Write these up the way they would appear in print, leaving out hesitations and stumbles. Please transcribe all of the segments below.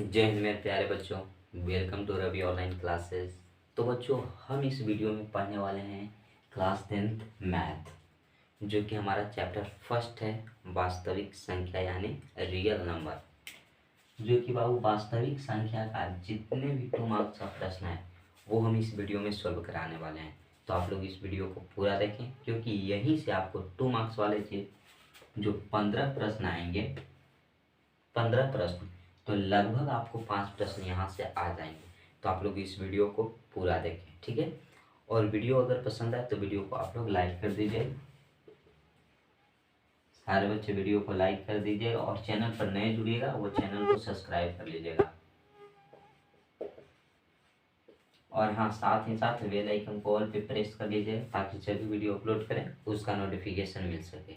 जय हिंद मेरे प्यारे बच्चों। Welcome to Ravi online classes. तो बच्चों, हम इस वीडियो में पढ़ने वाले हैं क्लास 10th मैथ, जो कि हमारा चैप्टर फर्स्ट है, वास्तविक संख्या यानी रियल नंबर। जो कि बाबू वास्तविक संख्या का जितने भी 2 मार्क्स का प्रश्न है वो हम इस वीडियो में सॉल्व कराने वाले हैं। तो आप लोग इस वीडियो को पूरा देखें, क्योंकि यहीं से आपको 2 मार्क्स वाले जो 15 प्रश्न आएंगे, 15 प्रश्न, तो लगभग आपको 5 प्रश्न यहाँ से आ जाएंगे। तो आप लोग इस वीडियो को पूरा देखें, ठीक है। और वीडियो अगर पसंद आए तो वीडियो को आप लोग लाइक कर दीजिए। सारे बच्चे वीडियो को लाइक कर दीजिएगा, और चैनल पर नए जुड़िएगा वो चैनल को सब्सक्राइब कर लीजिएगा। और हाँ, साथ ही साथ बेल आइकन को ऑल पे प्रेस कर लीजिए, ताकि जब भी वीडियो अपलोड करें उसका नोटिफिकेशन मिल सके,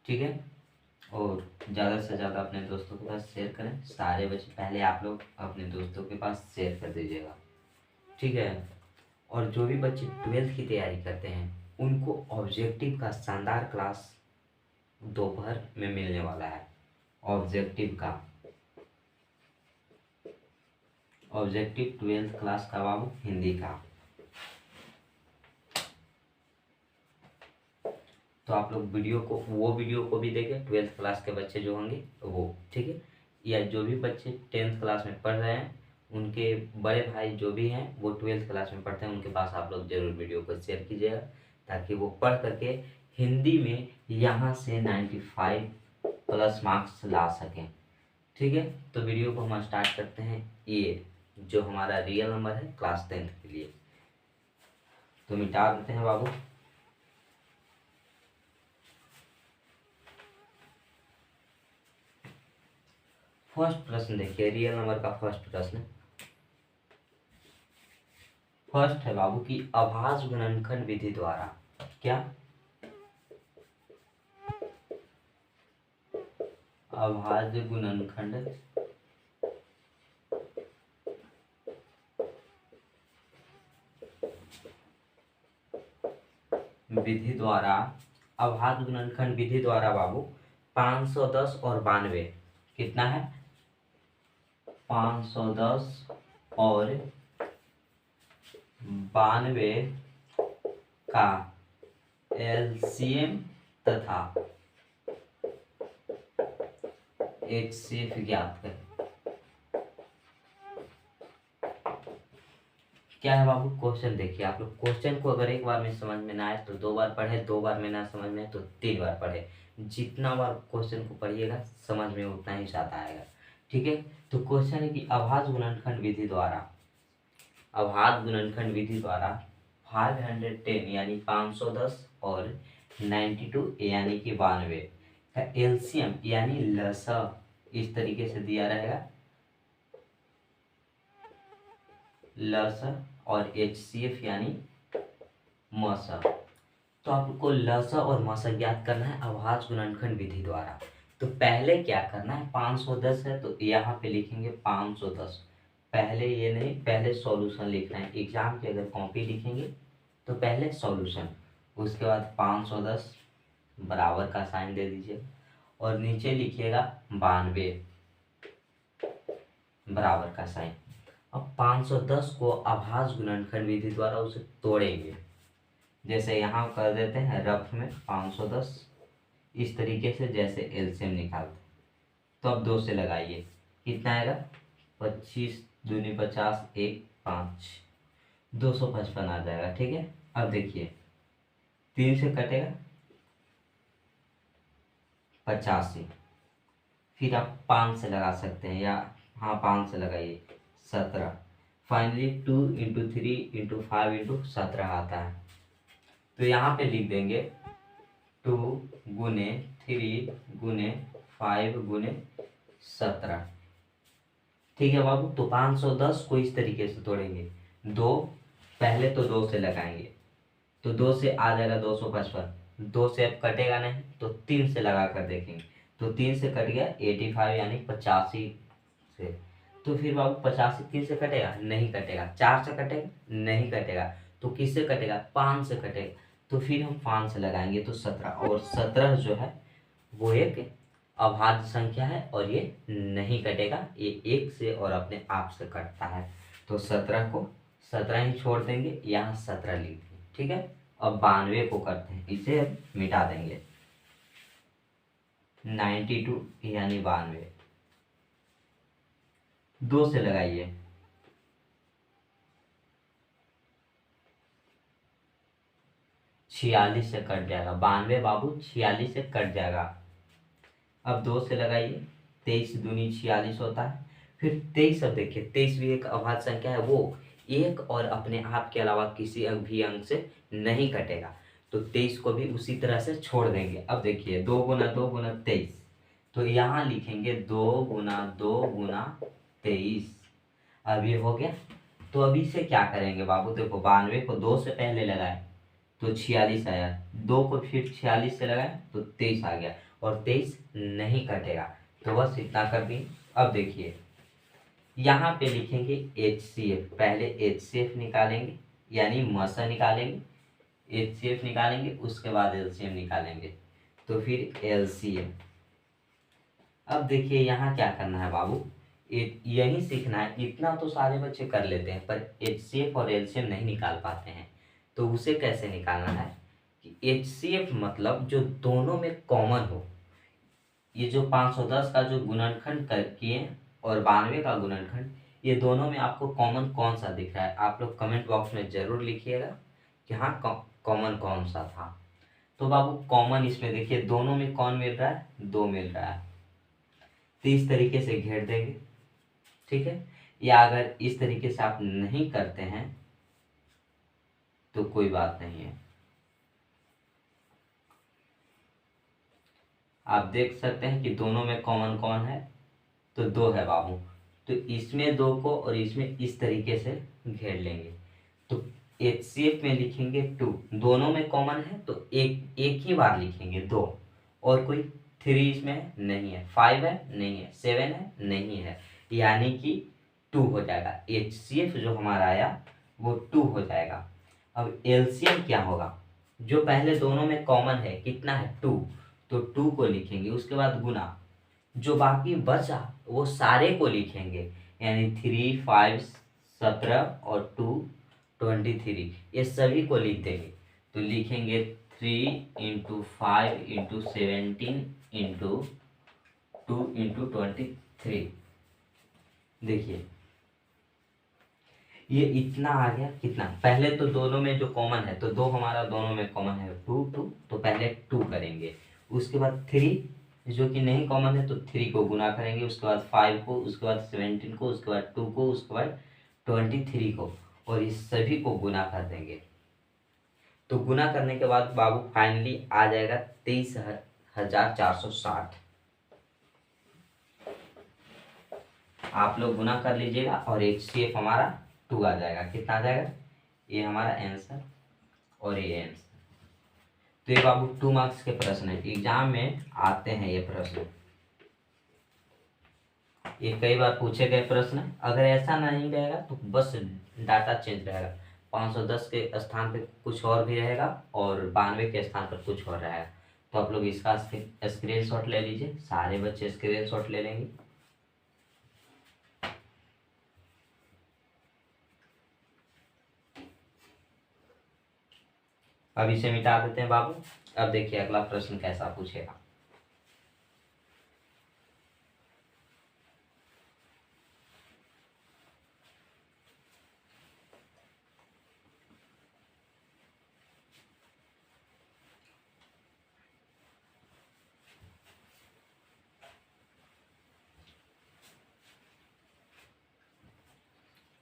ठीक है। और ज़्यादा से ज़्यादा अपने दोस्तों के पास शेयर करें। सारे बच्चे पहले आप लोग अपने दोस्तों के पास शेयर कर दीजिएगा, ठीक है। और जो भी बच्चे 12th की तैयारी करते हैं उनको ऑब्जेक्टिव का शानदार क्लास दोपहर में मिलने वाला है। ऑब्जेक्टिव 12th क्लास का बाबू, हिंदी का। तो आप लोग वो वीडियो को भी देखें, 12th क्लास के बच्चे जो होंगे वो, ठीक है। या जो भी बच्चे 10th क्लास में पढ़ रहे हैं, उनके बड़े भाई जो भी हैं वो 12th क्लास में पढ़ते हैं, उनके पास आप लोग जरूर वीडियो को शेयर कीजिएगा, ताकि वो पढ़ करके हिंदी में यहाँ से 95 प्लस मार्क्स ला सकें, ठीक है। तो वीडियो को हम स्टार्ट करते हैं। ये जो हमारा रियल नंबर है क्लास 10th के लिए, तो मिटा देते हैं बाबू। फर्स्ट प्रश्न देखिए, रियल नंबर का फर्स्ट प्रश्न। फर्स्ट है बाबू की अभाज्य गुणनखंड विधि द्वारा क्या? अभाज्य गुणनखंड विधि द्वारा, अभाज्य गुणनखंड विधि द्वारा बाबू 510 और 92 कितना है? 510 और 92 का एलसीएम तथा एचसीएफ ज्ञात करें। क्या है बाबू? क्वेश्चन देखिए आप लोग। क्वेश्चन को अगर एक बार में समझ में ना आए तो 2 बार पढ़े, 2 बार में ना समझ में आए तो 3 बार पढ़े। जितना बार क्वेश्चन को पढ़िएगा समझ में उतना ही ज़्यादा आएगा, ठीक है। तो क्वेश्चन है कि अभाज्य गुणनखंड विधि द्वारा, 510 यानी 510 और 92 यानी कि 92 का एलसीएम यानी लसा इस तरीके से दिया रहेगा, लसा, और एचसीएफ यानी मसा। तो आपको लसा और मसा ज्ञात करना है अभाज्य गुणनखंड विधि द्वारा। तो पहले क्या करना है, 510 है तो यहाँ पे लिखेंगे 510। पहले ये नहीं, पहले सॉल्यूशन लिखना है। एग्जाम की अगर कॉपी लिखेंगे तो पहले सॉल्यूशन, उसके बाद 510 बराबर का साइन दे दीजिए, और नीचे लिखिएगा 92 बराबर का साइन। अब 510 को अभाज्य गुणनखंड विधि द्वारा उसे तोड़ेंगे। जैसे यहाँ कर देते हैं रफ में 510 इस तरीके से, जैसे एलसीएम निकालते। तो अब 2 से लगाइए, कितना आएगा? 25 दूनी 50, 1 5, 255 आ जाएगा, ठीक है। अब देखिए 3 से कटेगा 85, फिर आप 5 से लगा सकते हैं, या हाँ 5 से लगाइए 17। फाइनली 2 इंटू 3 इंटू 5 इंटू 17 आता है। तो यहाँ पे लिख देंगे 2 गुने 3 गुने 5 गुने 17, ठीक है बाबू। तो 510 को इस तरीके से तोड़ेंगे। 2 पहले तो 2 से लगाएंगे, तो 2 से आ जाएगा 255। 2 से अब कटेगा नहीं तो 3 से लगा कर देखेंगे, तो 3 से कट गया 85 यानी 85 से। तो फिर बाबू 85 3 से कटेगा? नहीं कटेगा। 4 से कटेगा? नहीं कटेगा। तो किससे कटेगा? 5 से कटेगा। तो फिर हम 5 से लगाएंगे तो 17, और 17 जो है वो एक अभाज्य संख्या है और ये नहीं कटेगा, ये 1 से और अपने आप से कटता है। तो 17 को 17 ही छोड़ देंगे, यहाँ 17 लिख देंगे, ठीक है। अब 92 को करते हैं, इसे मिटा देंगे। 92 यानी 92, 2 से लगाइए, 46 से कट जाएगा। 92 बाबू 46 से कट जाएगा। अब 2 से लगाइए, 23 दूनी 46 होता है। फिर 23, अब देखिए 23 भी एक अभाज्य संख्या है, वो 1 और अपने आप के अलावा किसी भी अंक से नहीं कटेगा। तो 23 को भी उसी तरह से छोड़ देंगे। अब देखिए 2 गुना 2 गुना 23, तो यहाँ लिखेंगे 2 गुना 2 गुना 23। अब ये हो गया। तो अभी से क्या करेंगे बाबू, देखो 92 को 2 से पहले लगाए तो 46 आया, 2 को फिर 46 से लगाए तो 23 आ गया, और 23 नहीं कटेगा। तो बस इतना कर दी। अब देखिए यहाँ पे लिखेंगे HCF, पहले HCF निकालेंगे यानी मसा निकालेंगे, HCF निकालेंगे, उसके बाद LCM निकालेंगे, तो फिर LCM। अब देखिए यहाँ क्या करना है बाबू, यही सीखना है। इतना तो सारे बच्चे कर लेते हैं, पर HCF और LCM नहीं निकाल पाते हैं। तो उसे कैसे निकालना है कि HCF मतलब जो दोनों में कॉमन हो। ये जो 510 का जो गुणनखंड किए और 92 का गुणनखंड, ये दोनों में आपको कॉमन कौन सा दिख रहा है, आप लोग कमेंट बॉक्स में जरूर लिखिएगा कि हाँ कॉमन कौन सा था। तो बाबू कॉमन इसमें देखिए दोनों में कौन मिल रहा है, 2 मिल रहा है। तो इस तरीके से घेर देंगे, ठीक है। या अगर इस तरीके से आप नहीं करते हैं तो कोई बात नहीं है। आप देख सकते हैं कि दोनों में कॉमन कौन है, तो 2 है बाबू। तो इसमें 2 को और इसमें इस तरीके से घेर लेंगे। तो HCF में लिखेंगे 2, दोनों में कॉमन है तो एक ही बार लिखेंगे 2, और कोई 3 इसमें नहीं है, 5 है नहीं है, 7 है नहीं है, यानी कि 2 हो जाएगा। HCF जो हमारा आया वो 2 हो जाएगा। अब LCM क्या होगा, जो पहले दोनों में कॉमन है कितना है 2, तो 2 को लिखेंगे, उसके बाद गुना, जो बाकी बचा वो सारे को लिखेंगे, यानी 3, 5, 17 और 2, 23, ये सभी को लिख देंगे। तो लिखेंगे 3 इंटू 5 इंटू 17 इंटू 2 इंटू 23। देखिए ये इतना आ गया, कितना, पहले तो दोनों में जो कॉमन है, तो 2 हमारा दोनों में कॉमन है 2 2, तो पहले 2 करेंगे, उसके बाद 3 जो कि नहीं कॉमन है तो 3 को गुना करेंगे, उसके बाद 5 को, उसके बाद 17 को, उसके बाद 2 को, उसके बाद 23 को, और इस सभी को गुना कर देंगे। तो गुना करने के बाद बाबू फाइनली आ जाएगा 23,460। आप लोग गुना कर लीजिएगा और HCF हमारा 2 आ जाएगा। कितना आ जाएगा, ये हमारा आंसर और ये आंसर। तो ये बाबू 2 मार्क्स के प्रश्न है, एग्जाम में आते हैं ये प्रश्न, ये कई बार पूछे गए प्रश्न है। अगर ऐसा नहीं रहेगा तो बस डाटा चेंज रहेगा, 510 के स्थान पे कुछ और भी रहेगा और 92 के स्थान पर कुछ और रहेगा। तो आप लोग इसका स्क्रीनशॉट ले लीजिए, सारे बच्चे स्क्रीनशॉट ले लेंगे। अब इसे मिटा देते हैं बाबू। अब देखिए अगला प्रश्न कैसा पूछेगा।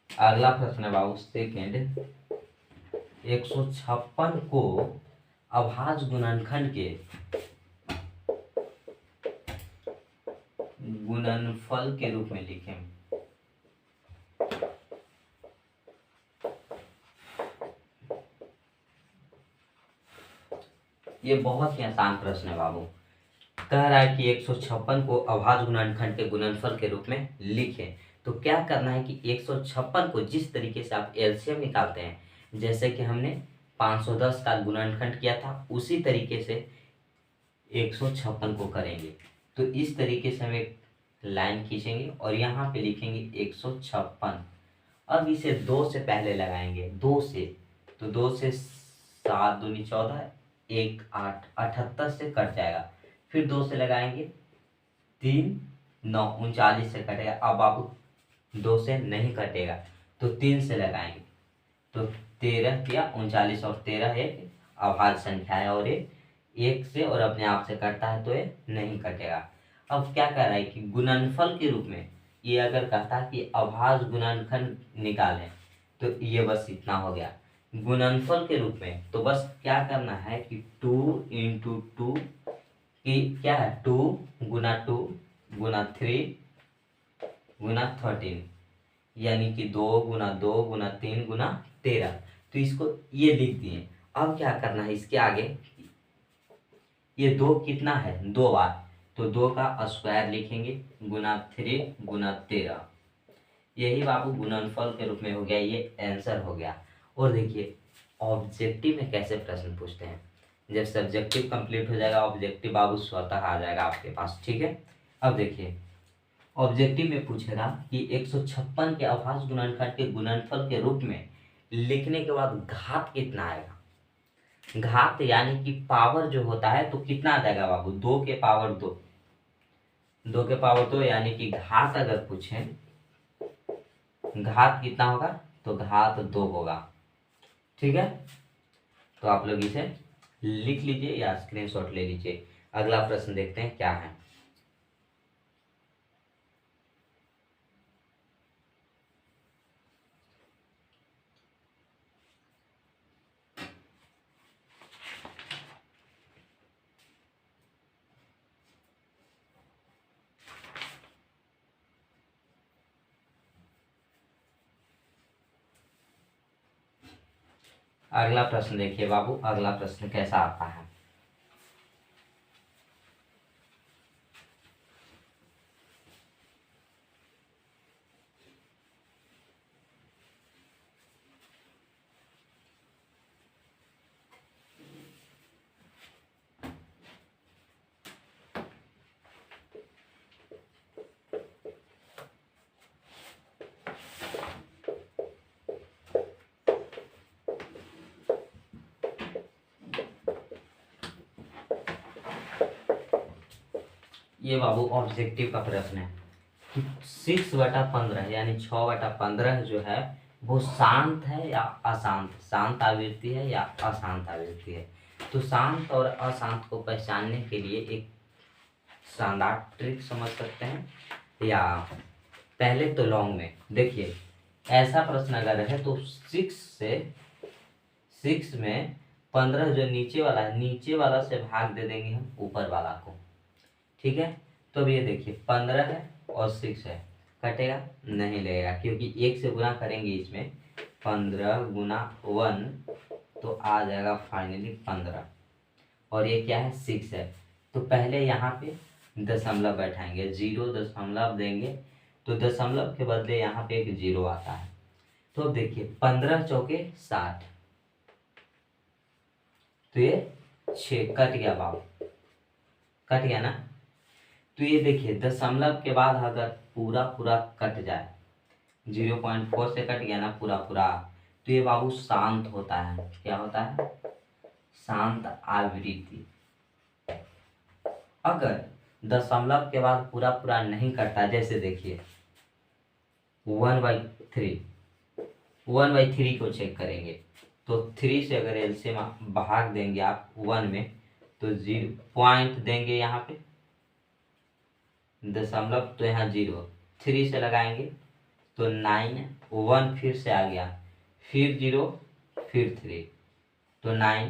अगला प्रश्न है बाबू सेकेंड, 156 को अभाज्य गुणनखंड के गुणनफल के रूप में लिखें। ये बहुत ही आसान प्रश्न है बाबू। कह रहा है कि 156 को अभाज्य गुणनखंड के गुणनफल के रूप में लिखें। तो क्या करना है कि 156 को जिस तरीके से आप LCM निकालते हैं, जैसे कि हमने 510 का गुणनखंड किया था, उसी तरीके से 156 को करेंगे। तो इस तरीके से हम एक लाइन खींचेंगे और यहाँ पे लिखेंगे 156। अब इसे 2 से पहले लगाएंगे, 2 से, तो 2 से 7 दूनी 14, 1 8, 78 से कट जाएगा। फिर 2 से लगाएंगे 3 9, 39 से कटेगा। अब बाबू 2 से नहीं कटेगा तो 3 से लगाएंगे, तो 13 या 39, और 13 एक अभाज्य संख्या है और ये 1 से और अपने आप से कटता है तो ये नहीं कटेगा। अब क्या कर रहा है कि गुणनफल के रूप में ये अगर कहता है कि अभाज्य गुणनखंड निकालें, तो ये बस इतना हो गया। गुणनफल के रूप में तो बस क्या करना है कि 2 × 2 की क्या है, 2 × 2 × 3 × 13, यानी कि 2 × 2 × 3 × 13। तो इसको ये लिख दिए। अब क्या करना है इसके आगे, ये 2 कितना है, 2 बार, तो 2 का स्क्वायर लिखेंगे गुना 3 × 13। यही बाबू गुणनफल के रूप में हो गया, ये आंसर हो गया। और देखिए ऑब्जेक्टिव में कैसे प्रश्न पूछते हैं, जब सब्जेक्टिव कंप्लीट हो जाएगा ऑब्जेक्टिव बाबू स्वतः आ जाएगा आपके पास, ठीक है। अब देखिए ऑब्जेक्टिव में पूछेगा कि 156 के अभाज्य गुणनखंड के गुणनफल के रूप में लिखने के बाद घात कितना आएगा। घात यानी कि पावर जो होता है तो कितना आ जाएगा बाबू, 2 के पावर 2, 2 के पावर 2, यानी कि घात अगर पूछें घात कितना होगा, तो घात 2 होगा, ठीक है। तो आप लोग इसे लिख लीजिए या स्क्रीनशॉट ले लीजिए। अगला प्रश्न देखते हैं क्या है। अगला प्रश्न देखिए बाबू, अगला प्रश्न कैसा आता है। ये बाबू ऑब्जेक्टिव का प्रश्न है कि 6/15 यानी 6/15 जो है वो शांत है या अशांत, शांत आवृत्ति है या अशांत आवृत्ति है। तो शांत और अशांत को पहचानने के लिए एक शानदार ट्रिक समझ सकते हैं, या पहले तो लॉन्ग में देखिए ऐसा प्रश्न अगर है तो 6 में 15 जो नीचे वाला है, नीचे वाला से भाग दे देंगे हम ऊपर वाला को, ठीक है। तो अब ये देखिए 15 है और 6 है, कटेगा नहीं लगेगा क्योंकि 1 से गुना करेंगे इसमें, 15 × 1 तो आ जाएगा फाइनली 15, और ये क्या है 6 है। तो पहले यहाँ पे दशमलव बैठाएंगे, 0 दशमलव देंगे तो दशमलव के बदले यहाँ पे एक 0 आता है। तो अब देखिए 15 चौके 60, तो ये 6 कट गया बाबू, कट गया ना। तो ये देखिए दशमलव के बाद अगर पूरा पूरा कट जाए, 0.4 से कट गया ना पूरा पूरा, तो ये बाबू शांत होता है। क्या होता है, शांत आवृत्ति। अगर दशमलव के बाद पूरा पूरा नहीं कटता, जैसे देखिए 1/3, 1/3 को चेक करेंगे तो 3 से अगर एलसीएम भाग देंगे आप 1 में तो 0 पॉइंट देंगे यहाँ पे दशमलव, तो यहाँ 0, 3 से लगाएंगे तो 9, 1 फिर से आ गया, फिर 0 फिर 3, तो 9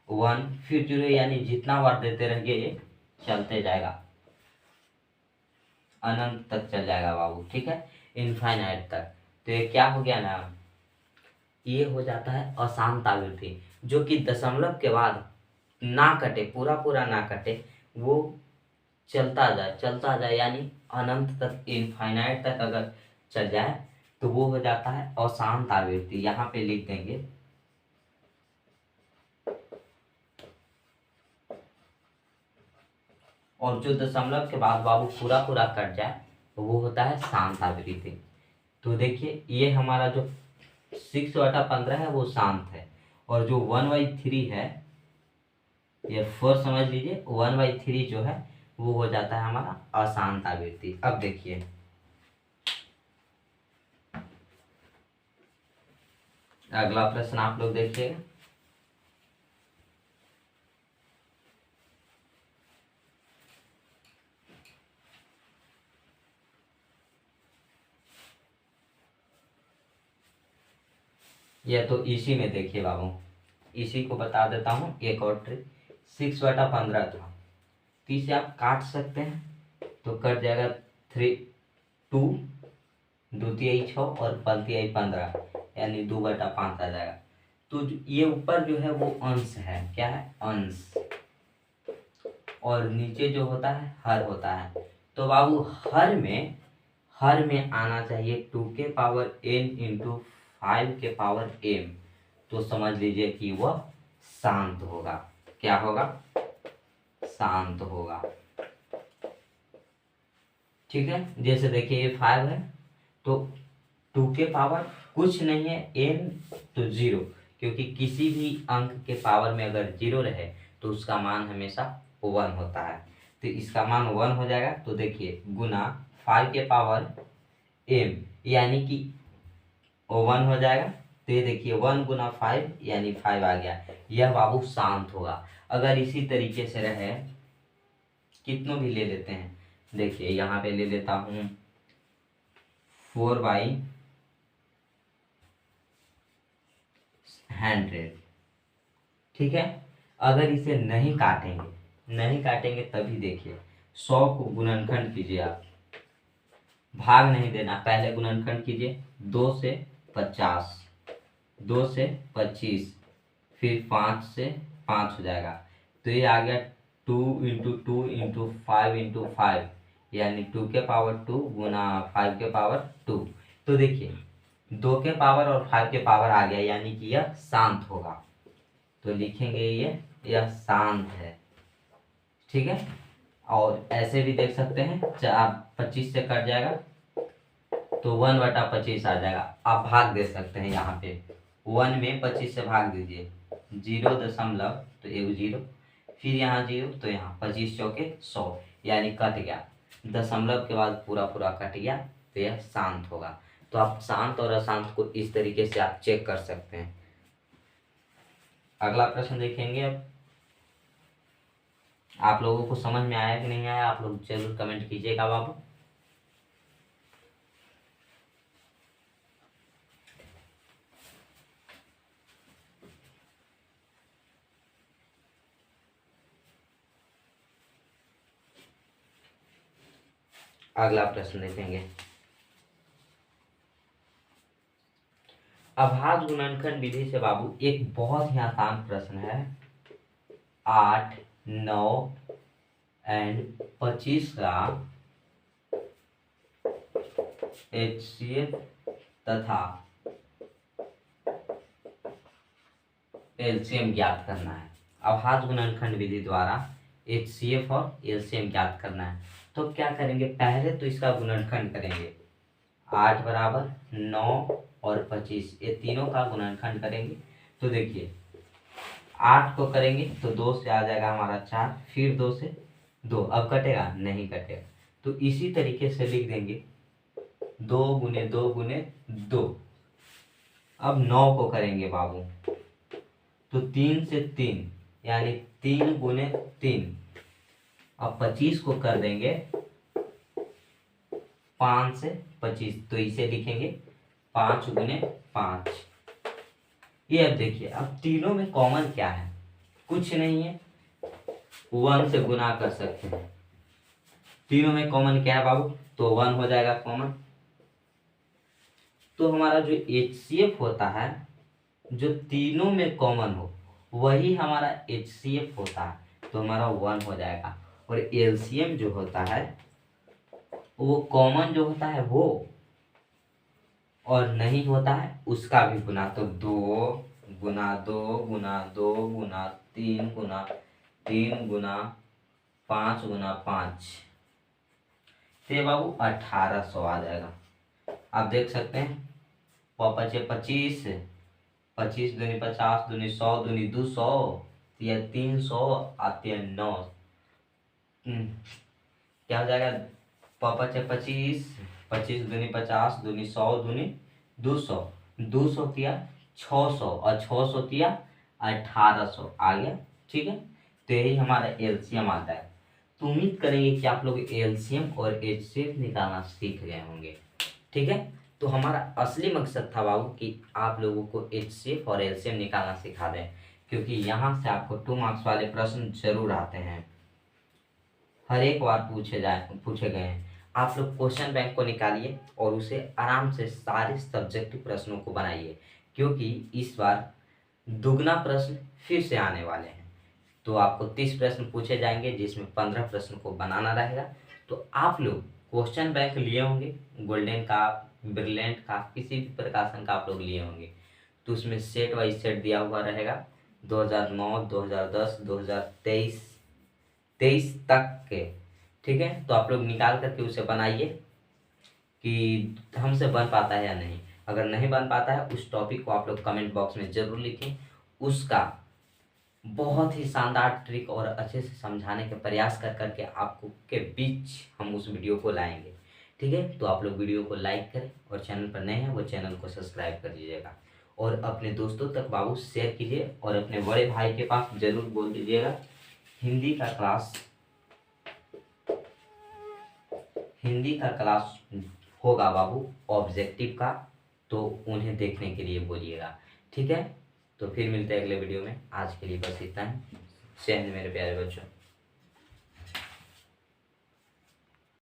1 फिर 0, यानी जितना बार देते रहेंगे ये चलते जाएगा, अनंत तक चल जाएगा बाबू, ठीक है, इनफाइनाइट तक। तो ये क्या हो गया ना, ये हो जाता है अशांत आवृत्ति, जो कि दशमलव के बाद ना कटे, पूरा पूरा ना कटे, वो चलता जाए यानी अनंत तक, इनफाइनाइट तक अगर चल जाए तो वो हो जाता है अशांत आवृत्ति। यहाँ पे लिख देंगे और जो दशमलव के बाद बाबू पूरा पूरा कट जाए वो होता है शांत आवृत्ति। तो देखिए ये हमारा जो 6/15 है वो शांत है, और जो 1/3 है, ये 4 समझ लीजिए, 1/3 जो है वो हो जाता है हमारा अशांत आवृत्ति। अब देखिए अगला प्रश्न आप लोग देखिएगा। यह तो इसी में देखिए बाबू, इसी को बता देता हूँ एक और ट्रिक। 6/15 था, 30 से आप काट सकते हैं तो कट जाएगा 3 2, द्वितीय 6 और पंक्ति 15, यानी 2/5 आ जाएगा। तो ये ऊपर जो है वो अंश है, क्या है, अंश, और नीचे जो होता है हर होता है। तो बाबू हर में आना चाहिए 2 के पावर n इंटू 5 के पावर m। तो समझ लीजिए कि वह शांत होगा। क्या होगा, शांत होगा। ठीक है, जैसे देखिए ये 5 है तो 2 के पावर कुछ नहीं है n तो 0, क्योंकि किसी भी अंक के पावर में अगर 0 रहे तो उसका मान हमेशा 1 होता है। तो इसका मान 1 हो जाएगा। तो देखिए गुना 5 के पावर m, यानी कि 1 हो जाएगा। तो ये देखिए 1 गुना 5 यानी 5 आ गया। यह बाबू शांत होगा। अगर इसी तरीके से रहे, कितनों भी ले लेते हैं, देखिए यहाँ पे ले लेता हूँ 4/100, ठीक है। अगर इसे नहीं काटेंगे तभी देखिए 100 को गुणनखंड कीजिए आप, भाग नहीं देना, पहले गुणनखंड कीजिए 2 से 50, 2 से 25, फिर 5 से 5 हो जाएगा। तो ये आ गया 2 इंटू 2 इंटू 5 इंटू 5, यानी 2 के पावर 2 गुना 5 के पावर 2। तो देखिए 2 के पावर और 5 के पावर आ गया, यानी कि यह शांत होगा। तो लिखेंगे यह शांत है, ठीक है। और ऐसे भी देख सकते हैं, 25 से कट जाएगा तो 1/25 आ जाएगा। आप भाग दे सकते हैं, यहाँ पे 1 में 25 से भाग दीजिए, 0 तो 1 0, फिर यहाँ 0 तो यहाँ 25 चौके 100, यानी कट गया, दशमलव के बाद पूरा पूरा कट गया, तो यह शांत होगा। तो आप शांत और अशांत को इस तरीके से आप चेक कर सकते हैं। अगला प्रश्न देखेंगे। अब आप लोगों को समझ में आया कि नहीं आया, आप लोग जरूर कमेंट कीजिएगा बाबू। अगला प्रश्न देखेंगे। अभाज्य गुणनखंड विधि से बाबू एक बहुत ही आसान प्रश्न है। 8, 9 एंड 25 का HCF तथा LCM ज्ञात करना है। अभाज्य गुणनखंड विधि द्वारा HCF और LCM ज्ञात करना है। तो क्या करेंगे, पहले तो इसका गुणनखंड करेंगे। 8 बराबर 9 और 25, ये तीनों का गुणनखंड करेंगे। तो देखिए 8 को करेंगे तो 2 से आ जाएगा हमारा 4, फिर 2 से 2, अब कटेगा नहीं कटेगा। तो इसी तरीके से लिख देंगे 2 गुने 2 गुने 2। अब 9 को करेंगे बाबू तो 3 से 3, यानी 3 गुने 3। अब 25 को कर देंगे 5 से 25, तो इसे लिखेंगे 5 गुने 5। ये अब देखिए, अब तीनों में कॉमन क्या है, कुछ नहीं है, 1 से गुना कर सकते हैं। तीनों में कॉमन क्या है बाबू, तो 1 हो जाएगा कॉमन। तो हमारा जो HCF होता है, जो तीनों में कॉमन हो वही हमारा HCF होता है, तो हमारा 1 हो जाएगा। और LCM जो होता है वो कॉमन जो होता है वो, और नहीं होता है उसका भी गुना, तो 2 गुना 2 गुना 2 गुना 3 गुना 3 गुना 5 गुना 5, तो ये बाबू 1800 आ जाएगा। आप देख सकते हैं, 25, 25 दूनी 50, दूनी 100, दूनी 200, या 300, आती है 9। क्या हो जाएगा, 25, 25 दूनी 50, दूनी 100, दूनी 200, 200 किया 600, और 600 किया 1800 आ गया। ठीक है, तो यही हमारा एलसीएम आता है। तो उम्मीद करेंगे कि आप लोग एलसीएम और एचसीएफ निकालना सीख गए होंगे। ठीक है, तो हमारा असली मकसद था बाबू कि आप लोगों को एचसीएफ और एलसीएम निकालना सिखा दें, क्योंकि यहाँ से आपको 2 मार्क्स वाले प्रश्न जरूर आते हैं, हर एक बार पूछे गए हैं। आप लोग क्वेश्चन बैंक को निकालिए और उसे आराम से सारे सब्जेक्टिव प्रश्नों को बनाइए, क्योंकि इस बार दुगना प्रश्न फिर से आने वाले हैं। तो आपको 30 प्रश्न पूछे जाएंगे, जिसमें 15 प्रश्न को बनाना रहेगा। तो आप लोग क्वेश्चन बैंक लिए होंगे, गोल्डन का, ब्रिलियंट का, किसी भी प्रकाशन का आप लोग लिए होंगे। तो उसमें सेट वाइज सेट दिया हुआ रहेगा, 2009, 2010, 2023 तक के। ठीक है, तो आप लोग निकाल करके उसे बनाइए कि हमसे बन पाता है या नहीं। अगर नहीं बन पाता है, उस टॉपिक को आप लोग कमेंट बॉक्स में जरूर लिखें, उसका बहुत ही शानदार ट्रिक और अच्छे से समझाने के प्रयास कर करके आपको के बीच हम उस वीडियो को लाएंगे। ठीक है, तो आप लोग वीडियो को लाइक करें, और चैनल पर नए हैं वो चैनल को सब्सक्राइब कर लीजिएगा, और अपने दोस्तों तक बाबू शेयर कीजिए, और अपने बड़े भाई के पास जरूर बोल दीजिएगा हिंदी का क्लास होगा बाबू ऑब्जेक्टिव का, तो उन्हें देखने के लिए बोलिएगा। ठीक है, तो फिर मिलते हैं अगले वीडियो में। आज के लिए बस इतना ही। जय हिंद मेरे प्यारे बच्चों।